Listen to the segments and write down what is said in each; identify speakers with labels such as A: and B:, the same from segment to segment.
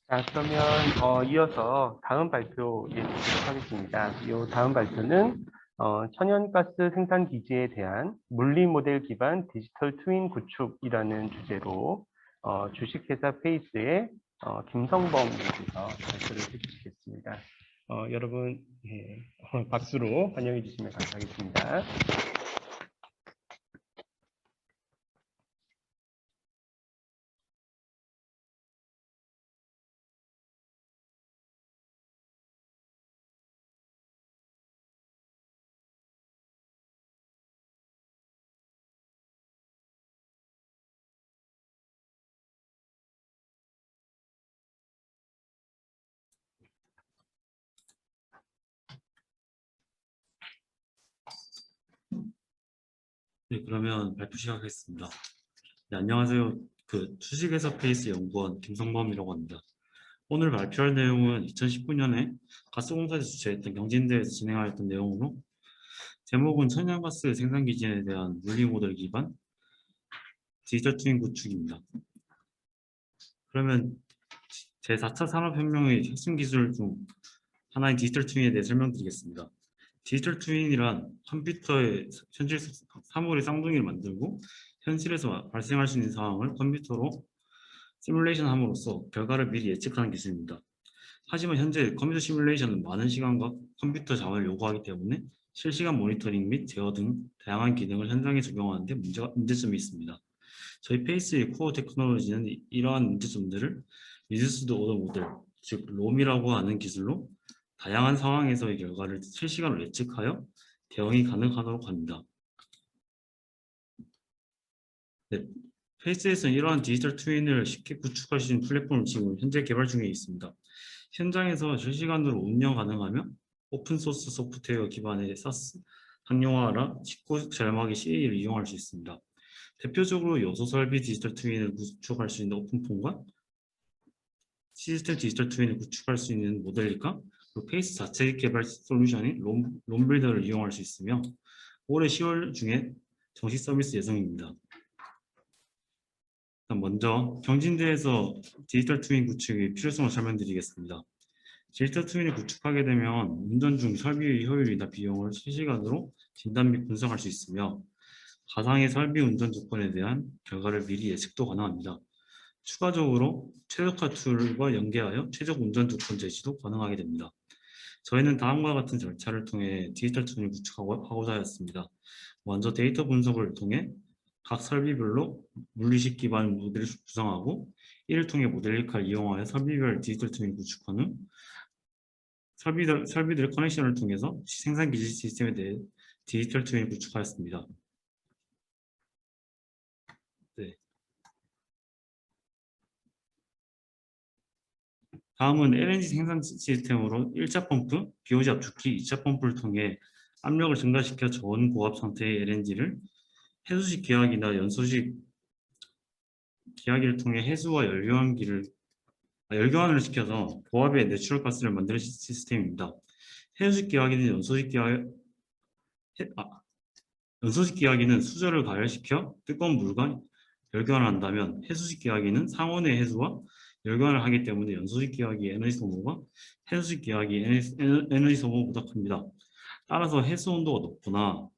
A: 자, 그러면 이어서 다음 발표 보도록 하겠습니다. 이 다음 발표는 천연가스 생산 기지에 대한 물리 모델 기반 디지털 트윈 구축이라는 주제로 주식회사 페이스의 김성범 님께서 발표를 해주시겠습니다. 여러분 박수로 환영해 주시면 감사하겠습니다.
B: 네, 그러면 발표 시작하겠습니다. 네, 안녕하세요. 주식회사 페이스 연구원 김성범이라고 합니다. 오늘 발표할 내용은 2019년에 가스공사에서 주최했던 경진대회에서 진행하였던 내용으로 제목은 천연가스 생산 기진에 대한 물리 모델 기반 디지털 트윈 구축입니다. 그러면 제4차 산업혁명의 핵심 기술 중 하나인 디지털 트윈에 대해 설명드리겠습니다. 디지털 트윈이란 컴퓨터의 현실 사물의 쌍둥이를 만들고 현실에서 발생할 수 있는 상황을 컴퓨터로 시뮬레이션 함으로써 결과를 미리 예측하는 기술입니다. 하지만 현재 컴퓨터 시뮬레이션은 많은 시간과 컴퓨터 자원을 요구하기 때문에 실시간 모니터링 및 제어 등 다양한 기능을 현장에 적용하는 데 문제점이 있습니다. 저희 페이스의 코어 테크놀로지는 이러한 문제점들을 리듀스드 오더 모델, 즉 롬이라고 하는 기술로 다양한 상황에서의 결과를 실시간으로 예측하여 대응이 가능하도록 합니다. 네, 페이스에서는 이러한 디지털 트윈을 쉽게 구축할 수 있는 플랫폼을 지금 현재 개발 중에 있습니다. 현장에서 실시간으로 운영 가능하며 오픈소스 소프트웨어 기반의 사스 상용화라 쉽고 저렴하게 CA를 이용할 수 있습니다. 대표적으로 요소 설비 디지털 트윈을 구축할 수 있는 오픈폰과 시스템 디지털 트윈을 구축할 수 있는 모델리카, 그리고 페이스 자체 개발 솔루션인 롬빌더를 이용할 수 있으며 올해 10월 중에 정식 서비스 예정입니다. 먼저 경진대에서 디지털 트윈 구축의 필요성을 설명드리겠습니다. 디지털 트윈을 구축하게 되면 운전 중 설비의 효율이나 비용을 실시간으로 진단 및 분석할 수 있으며 가상의 설비 운전 조건에 대한 결과를 미리 예측도 가능합니다. 추가적으로 최적화 툴과 연계하여 최적 운전 조건 제시도 가능하게 됩니다. 저희는 다음과 같은 절차를 통해 디지털 트윈을 구축하고자 하였습니다. 먼저 데이터 분석을 통해 각 설비별로 물리식 기반 모델을 구성하고 이를 통해 모델리카를 이용하여 설비별 디지털 트윈을 구축한 후 설비들의 커넥션을 통해서 생산 기지 시스템에 대해 디지털 트윈을 구축하였습니다. 네. 다음은 LNG 생산 시스템으로 1차 펌프, BOG 압축기, 2차 펌프를 통해 압력을 증가시켜 저온 고압 상태의 LNG를 해수식 기화기나 연소식 기화기를 통해 해수와 열교환을 시켜서 고압의 내추럴 가스를 만드는 시스템입니다. 해수식 기화기는 연소식 기화기는 수저를 가열시켜 뜨거운 물과 열교환을 한다면 해수식 기화기는 상온의 해수와 열교환을 하기 때문에 연소식 기화기의 에너지 소모가 해수식 기화기의 에너지 소모보다 큽니다. 따라서 해수 온도가 높거나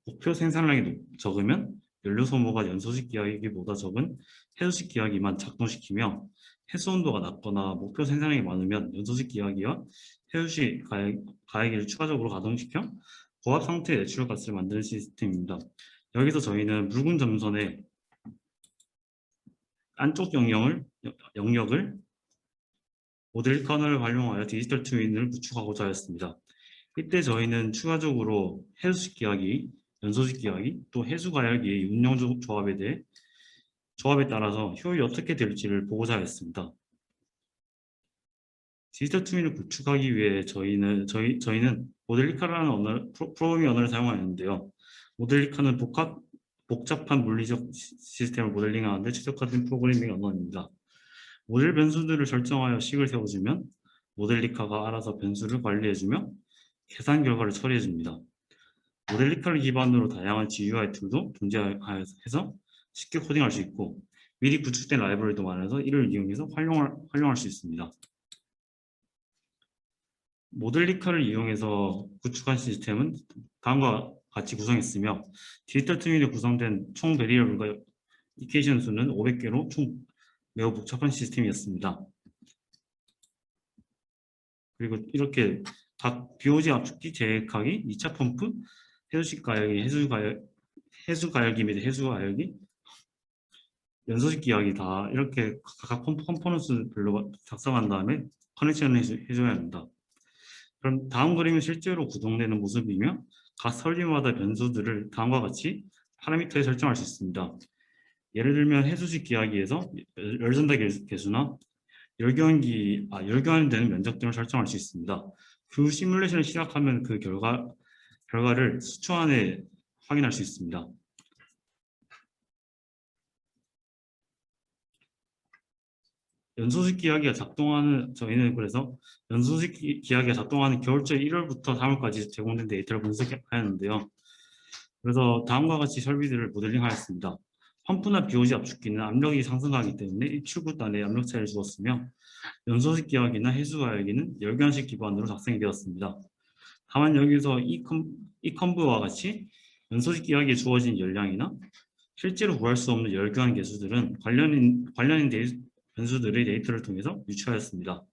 B: 목표 생산량이 적으면 연료 소모가 연소식 기화기보다 적은 해수식 기화기만 작동시키며 해수 온도가 낮거나 목표 생산량이 많으면 연소식 기화기와 해수식 가야기를 추가적으로 가동시켜 고압 상태의 내추럴 가스를 만드는 시스템입니다. 여기서 저희는 묽은 점선의 안쪽 영역을 모델 커널을 활용하여 디지털 트윈을 구축하고자 하였습니다. 이때 저희는 추가적으로 해수식 기화기, 연소식 기화기, 또 해수 가열기의 운영 조합에 따라서 효율이 어떻게 될지를 보고자 하였습니다. 디지털 트윈을 구축하기 위해 저희는 모델리카라는 프로그래밍 언어를 사용하였는데요. 모델리카는 복잡한 물리적 시스템을 모델링하는데 최적화된 프로그래밍 언어입니다. 모델 변수들을 설정하여 식을 세워주면 모델리카가 알아서 변수를 관리해주며 계산 결과를 처리해줍니다. 모델리카를 기반으로 다양한 GUI 툴도 존재해서 쉽게 코딩할 수 있고 미리 구축된 라이브러리도 많아서 이를 이용해서 활용할 수 있습니다. 모델리카를 이용해서 구축한 시스템은 다음과 같이 구성했으며 디지털 트윈에 구성된 총 베리어블과 이케이션 수는 500개로 총 매우 복잡한 시스템이었습니다. 그리고 이렇게 각 BOG 압축기, 재획하기, 2차 펌프, 해수식 가열기, 해수 가열기 및 해수 가열기, 연소식 기하기 다 이렇게 각각 컴포넌트별로 작성한 다음에 커넥션을 해줘야 합니다. 그럼 다음 그림은 실제로 구동되는 모습이며 각 설비마다 변수들을 다음과 같이 파라미터에 설정할 수 있습니다. 예를 들면 해수식 기하기에서 열전다 개수나 열교환이 되는 면적 등을 설정할 수 있습니다. 그 시뮬레이션을 시작하면 그 결과를 수초 안에 확인할 수 있습니다. 연소식 기하기가 작동하는 저희는 그래서 연소식 기하기가 작동하는 겨울철 1월부터 3월까지 제공된 데이터를 분석하였는데요. 그래서 다음과 같이 설비들을 모델링하였습니다. 펌프나 BOG 압축기는 압력이 상승하기 때문에 입출구 단에 압력 차이를 주었으며 연소식 기하기나 해수 가열기는 열교환식 기반으로 작성이 되었습니다. 다만 여기서 이 컴브와 같이 연소식 기하기에 주어진 열량이나 실제로 구할 수 없는 열교환 개수들은 관련인 변수들의 데이터를 통해서 유추하였습니다.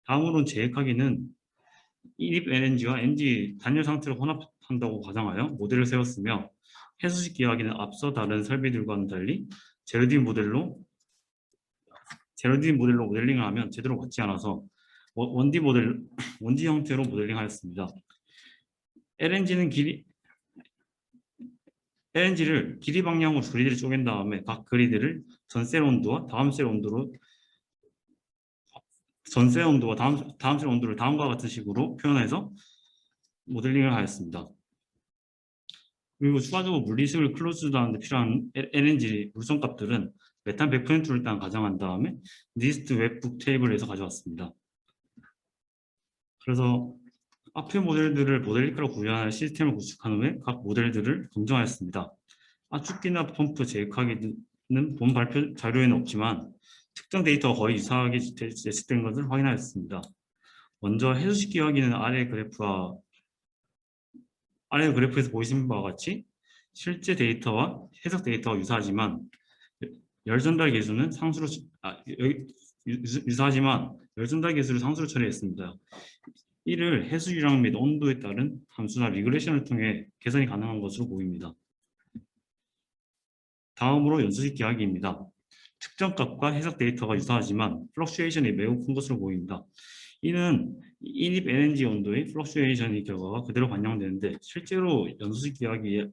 B: 다음으로는 재획하기는 인입 LNG와 NG 단열 상태로 혼합한다고 가정하여 모델을 세웠으며 해수식 기하기는 앞서 다른 설비들과는 달리 제로딘 모델로 모델링을 하면 제대로 맞지 않아서 원디 형태로 모델링하였습니다. LNG를 길이 방향으로 그리드를 쪼갠 다음에 각 그리드를 전셀 온도와 다음 셀 온도와 다음 셀 온도를 다음과 같은 식으로 표현해서 모델링을 하였습니다. 그리고 추가적으로 물리식을 클로즈드하는 데 필요한 LNG 물성 값들은 메탄 100%를 일단 가정한 다음에 니스트 웹북 테이블에서 가져왔습니다. 그래서 앞의 모델들을 모델리카로 구현할 시스템을 구축한 후에 각 모델들을 검증하였습니다. 압축기나 펌프, 재획하기는 본 발표 자료에는 없지만 특정 데이터가 거의 유사하게 예측된 것을 확인하였습니다. 먼저 해수식 기하기는 아래 그래프에서 보이신 바와 같이 실제 데이터와 해석 데이터가 유사하지만 열전달 계수는 열전달 계수를 상수로 처리했습니다. 이를 해수 유량 및 온도에 따른 함수나 리그레션을 통해 개선이 가능한 것으로 보입니다. 다음으로 연소식 기하기입니다. 특정 값과 해석 데이터가 유사하지만 플럭슈에이션이 매우 큰 것으로 보입니다. 이는 인입 LNG 온도의 플럭슈에이션의 결과가 그대로 반영되는데 실제로 연소식 기하기는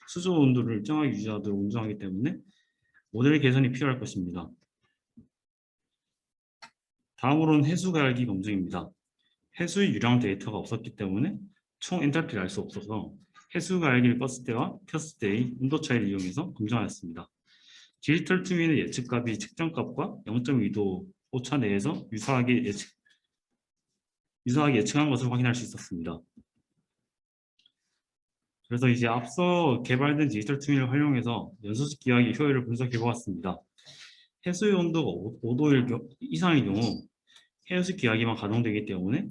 B: 수조 온도를 일정하게 유지하도록 운송하기 때문에 모델 개선이 필요할 것입니다. 다음으로는 해수 가열기 검증입니다. 해수의 유량 데이터가 없었기 때문에 총 엔탈피를 알 수 없어서 해수 가열기를 껐을 때와 켰을 때의 온도 차이를 이용해서 검증하였습니다. 디지털 트윈의 예측값이 측정값과 0.2도 오차 내에서 유사하게 예측한 것을 확인할 수 있었습니다. 그래서 이제 앞서 개발된 디지털 트윈을 활용해서 연소식 기하기 효율을 분석해 보았습니다. 해수의 온도가 5도 이상의 경우 해수식 기하기만 가동되기 때문에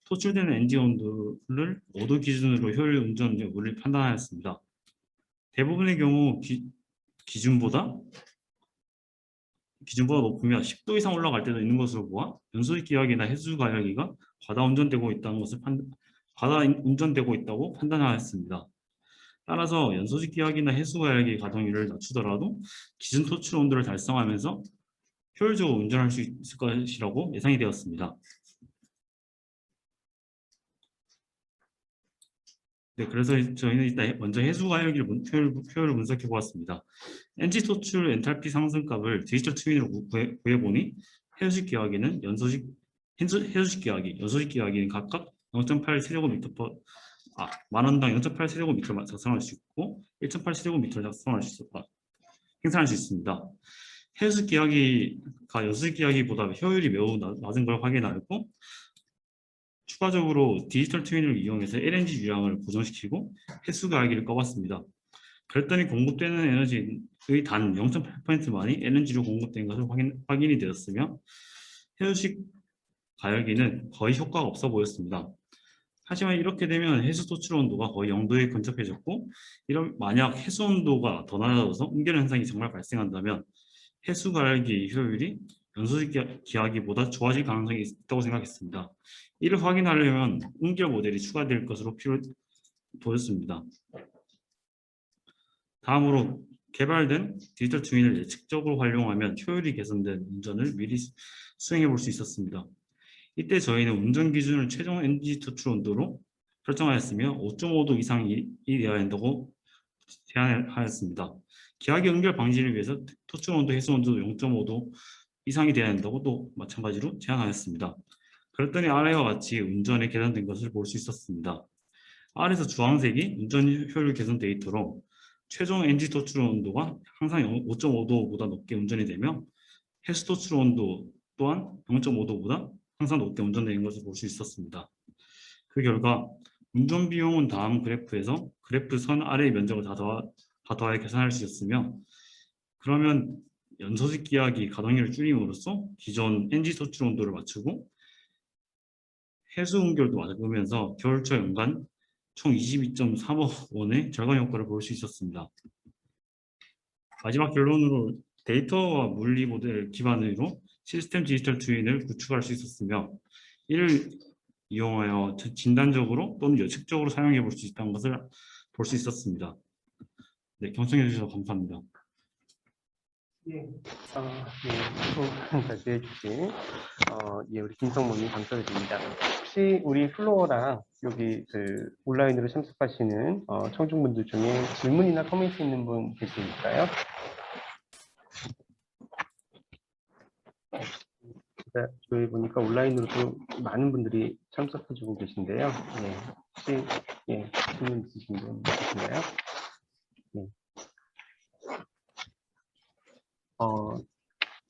B: 토출되는 NG 온도를 5도 기준으로 효율 운전 여부를 판단하였습니다. 대부분의 경우 기준보다 높으며 10도 이상 올라갈 때도 있는 것으로 보아 연소식 기하기나 해수 가열기가 과다 운전되고 있다고 판단하였습니다. 따라서 연소식 기하기나 해수 가열기 가동률을 낮추더라도 기준 토출 온도를 달성하면서 효율적으로 운전할 수 있을 것이라고 예상이 되었습니다. 네, 그래서 저희는 일단 먼저 해수 가열기를 효율을 분석해 보았습니다. NG 토출 엔탈피 상승값을 디지털 트윈으로 구해보니 해수식 기하기는 연소식 기하기는 각각 0.8 세제곱미터 만원당 0.8 세제곱미터를 작성할 수 있고 1.8 세제곱미터를 생산할 수 있습니다. 해수식 기하기가 연소식 기하기보다 효율이 매우 낮은 걸 확인하였고 추가적으로 디지털 트윈을 이용해서 LNG 유량을 고정시키고 해수 가열기를 꺼봤습니다. 그랬더니 공급되는 에너지의 단 0.8%만이 LNG로 공급된 것을 확인이 되었으며 해수식 가열기는 거의 효과가 없어 보였습니다. 하지만 이렇게 되면 해수 도출 온도가 거의 0도에 근접해졌고, 이런 만약 해수 온도가 더 낮아져서 웅결 현상이 정말 발생한다면 해수 가열기 효율이 연소식 기하기보다 좋아질 가능성이 있다고 생각했습니다. 이를 확인하려면 웅결 모델이 추가될 것으로 보였습니다. 다음으로 개발된 디지털 트윈을 예측적으로 활용하면 효율이 개선된 운전을 미리 수행해 볼 수 있었습니다. 이때 저희는 운전 기준을 최종 엔진 도출 온도로 설정하였으며 5.5도 이상이 되어야 한다고 제안하였습니다. 기하기 응결 방지를 위해서 도출 온도, 해수 온도도 0.5도 이상이 되어야 한다고 또 마찬가지로 제안하였습니다. 그랬더니 아래와 같이 운전이 개선된 것을 볼 수 있었습니다. 아래에서 주황색이 운전 효율 개선 데이터로 최종 엔진 도출 온도가 항상 5.5도보다 높게 운전이 되며 해수 도출 온도 또한 0.5도보다 항상 높게 운전되는 것을 볼 수 있었습니다. 그 결과 운전 비용은 다음 그래프에서 그래프 선 아래의 면적을 다 더하여 계산할 수 있었으며, 그러면 연소식 기하기 가동률을 줄임으로써 기존 엔진 도출 온도를 맞추고 해수 응결도 맞으면서 겨울철 연간 총 22.3억 원의 절감 효과를 볼 수 있었습니다. 마지막 결론으로 데이터와 물리 모델 기반으로 시스템 디지털 트윈을 구축할 수 있었으며, 이를 이용하여 진단적으로 또는 예측적으로 사용해 볼 수 있다는 것을 볼 수 있었습니다. 네, 경청해 주셔서 감사합니다.
A: 예, 수고 다시 해주신 우리 김성모님 감사드립니다. 혹시 우리 플로어랑 여기 그 온라인으로 참석하시는 청중분들 중에 질문이나 코멘트 있는 분 계실까요? 제가 저희 보니까 온라인으로도 많은 분들이 참석해주고 계신데요. 예, 혹시 질문 있으신 분 계신가요?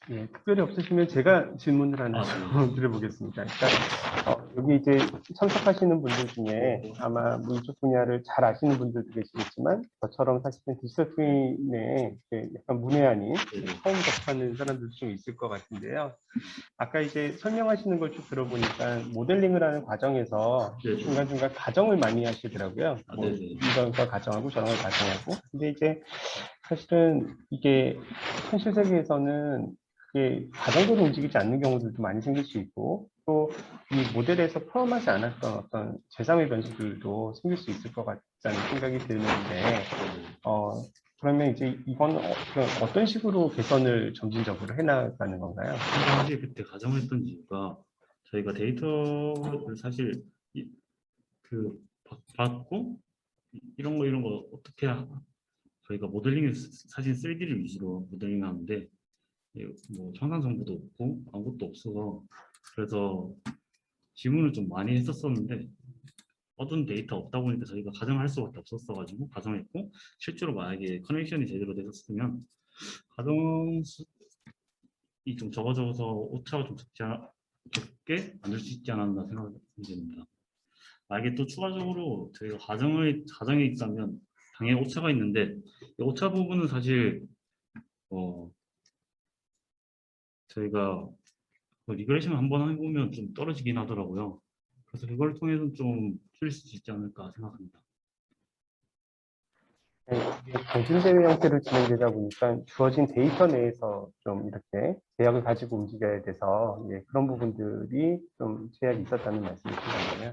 A: 네. 특별히 없으시면 제가 질문을 하나 드려보겠습니다. 그러니까 여기 이제 참석하시는 분들 중에 아마 뭐 이쪽 분야를 잘 아시는 분들도 계시겠지만 저처럼 사실은 디지털 트윈에 약간 문외한인 처음 접하는 사람들도 좀 있을 것 같은데요. 아까 이제 설명하시는 걸 쭉 들어보니까 모델링을 하는 과정에서 중간중간 가정을 많이 하시더라고요. 뭐 이런 걸 가정하고 저런 걸 가정하고. 근데 이제 사실은 이게 현실 세계에서는 그게 가정대로 움직이지 않는 경우들도 많이 생길 수 있고, 또 이 모델에서 포함하지 않았던 어떤 제3의 변수들도 생길 수 있을 것 같다는 생각이 드는데, 그러면 이제 이건 어떤 식으로 개선을 점진적으로 해나가는 건가요?
B: 사실 그때 가정했던 이유가 저희가 데이터를 사실 받고 이런 거 어떻게 저희가 모델링 사실 3D를 위주로 모델링하는데 뭐 청산 정보도 없고 아무것도 없어서, 그래서 질문을 좀 많이 했었었는데 얻은 데이터 없다 보니까 저희가 가정할 수밖에 없었어가지고 가정했고, 실제로 만약에 커넥션이 제대로 됐었으면 가정이 좀 적어져서 오차가 좀 적게 만들 수 있지 않았나 생각이 듭니다. 만약에 또 추가적으로 저희가 가정에 있다면 당연히 오차가 있는데, 이 오차 부분은 사실 저희가 리그레이션 한번 해보면 좀 떨어지긴 하더라고요. 그래서 그걸 통해서 좀 줄일 수 있지 않을까 생각합니다.
A: 경진대회 형태로 진행되다 보니까 주어진 데이터 내에서 좀 이렇게 제약을 가지고 움직여야 돼서 그런 부분들이 좀 제약이 있었다는 말씀이신가요?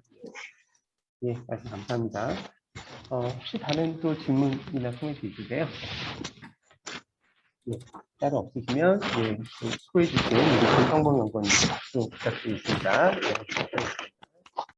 A: 예, 말씀 감사합니다. 혹시 다른 또 질문이나 코멘트 있으세요? 예, 따로 없으시면 수고해 주신 우리 김성봉 연구원님 박수 부탁드리겠습니다.